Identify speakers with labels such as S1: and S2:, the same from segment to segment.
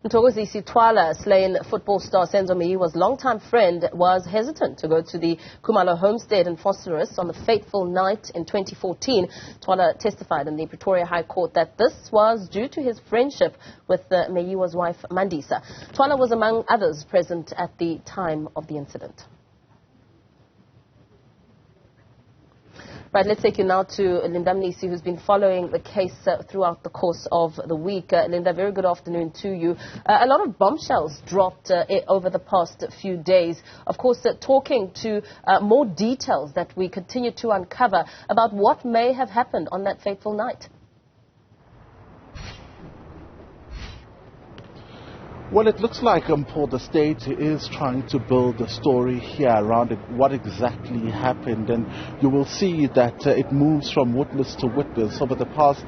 S1: Mthokozisi Thwala, slain football star Senzo Meyiwa's longtime friend, was hesitant to go to the Khumalo homestead in Vosloorus on the fateful night in 2014. Thwala testified in the Pretoria High Court that this was due to his friendship with Meyiwa's wife Mandisa. Thwala was among others present at the time of the incident. Right, let's take you now to Linda Mnisi, who's been following the case throughout the course of the week. Linda, very good afternoon to you. A lot of bombshells dropped over the past few days. Of course, talking to more details that we continue to uncover about what may have happened on that fateful night.
S2: Well, it looks like the state is trying to build a story here around it, what exactly happened, and you will see that it moves from witness to witness. Over the past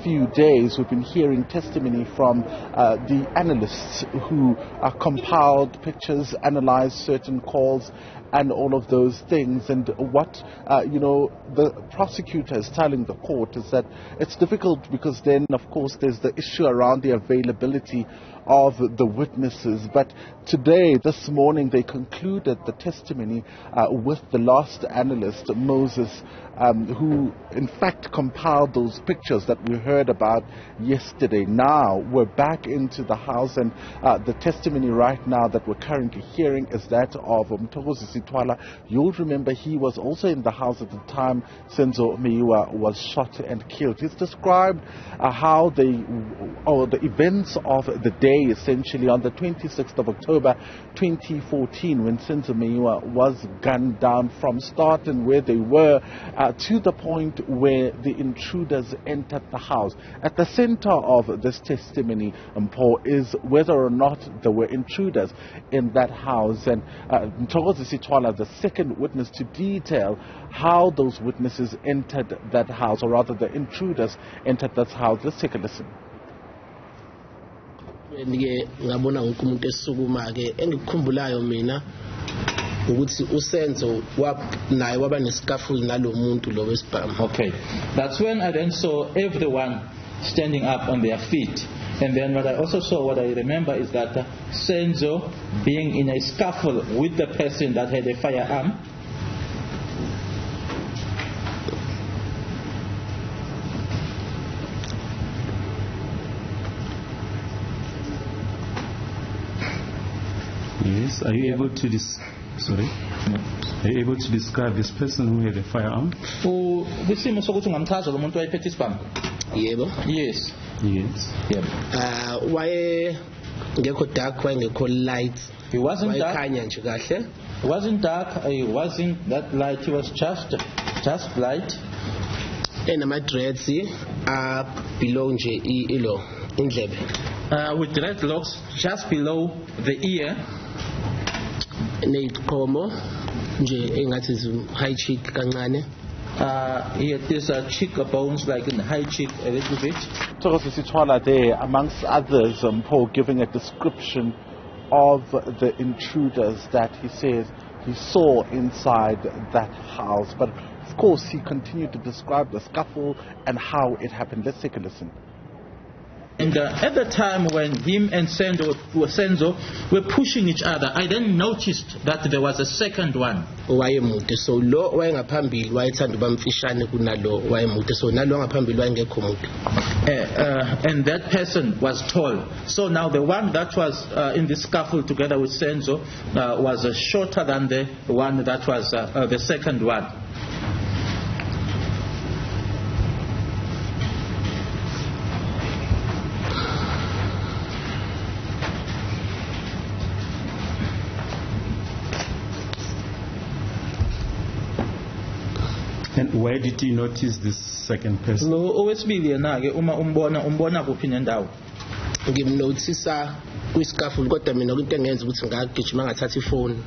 S2: few days, we've been hearing testimony from the analysts who compiled pictures, analyzed certain calls, and all of those things. And what, the prosecutor is telling the court is that it's difficult because then, of course, there's the issue around the availability of the witnesses. But today, this morning, they concluded the testimony with the last analyst, Moses, who in fact compiled those pictures that we heard about yesterday. Now we're back into the house, and the testimony right now that we're currently hearing is that of Mthokozisi Thwala. You'll remember he was also in the house at the time Senzo Meyiwa was shot and killed. He's described how the events of the day, essentially on the 26th of October 2014, when Senzo Meyiwa was gunned down from start and where they were to the point where the intruders entered the house. At the center of this testimony, Paul, is whether or not there were intruders in that house. And Mthokozisi Thwala, the second witness, to detail how those witnesses entered that house, or rather the intruders entered that house. Let's take a listen.
S3: Ngabona wonke umuntu esukuma ke engikukhumbulayo mina ukuthi uSenzo naye waba nescaffold nalo muntu lo wesibhamu.
S4: Okay, that's when I then saw everyone standing up on their feet, and then what I also saw, what I remember, is that Senzo being in a scuffle with the person that had a firearm.
S5: Yes, are you able to Are you able to describe this person who had a firearm?
S4: Kwisimo sokuthi ungamchaza lo muntu wayephethe isibhamu?
S3: Yebo.
S4: Yes.
S5: Yes.
S4: Yebo.
S3: Waye ngekho dark, waye ngekho light.
S4: He wasn't dark.
S3: Wayekhanya nje kahle.
S4: He wasn't dark. He wasn't that light. He was just light.
S3: Enama dreads below nje ilo indlebe.
S4: With dreadlocks just below the ear.
S3: Neyiqhomo nje engathi high cheek kancane.
S4: He had these cheekbones, like in the high cheek a little bit.
S2: Mthokozisi Thwala there, amongst others, Paul, giving a description of the intruders that he says he saw inside that house. But of course, he continued to describe the scuffle and how it happened. Let's take a listen.
S4: And at the time when him and Senzo were pushing each other, I then noticed that there was a second one.
S3: Wayemude, so lo wayengaphambili wayethanda ubamfishane kunalo wayemude, so nalo ngaphambili wayengekho mude.
S4: And that person was tall. So now the one that was in the scuffle together with Senzo was shorter than the one that was the second one.
S5: And where did you notice this second person?
S4: Owesibili yena ke uma umbona kuphi nendawo.
S3: Ngimnothisa kwiscaffold kodwa mina into engenza ukuthi ngagijima ngathatha ifoni.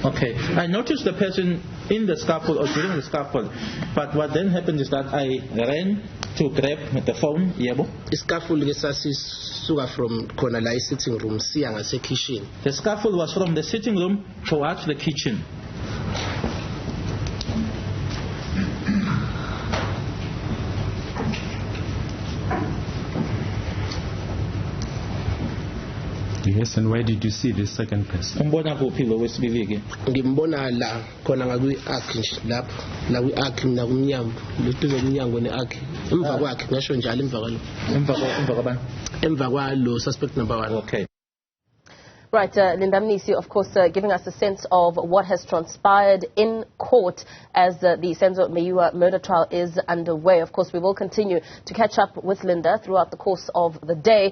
S4: Okay, I noticed the person in the scaffold or during the scaffold, but what then happened is that I ran to grab the phone. Yebo.
S3: Iscaffold ke sasisuka from khona la sitting room siya ngase kitchen.
S4: The scaffold was from the sitting room towards the kitchen.
S5: Yes, and where did you see the second person?
S4: Umbona kuphi lo wesibili-ke?
S3: Ngimbona la khona ngakwi-ark nje lapho la kwi-ark nakumnyango luduze kumnyango ne-ark emva kwakhe ngasho njalo emva kwalo
S4: Emva kwabani?
S3: emva kwalo suspect number 1.
S4: Okay.
S1: Right, Mnisi, of course, giving us a sense of what has transpired in court as the Senzo Meyiwa murder trial is underway. Of course, we will continue to catch up with Linda throughout the course of the day.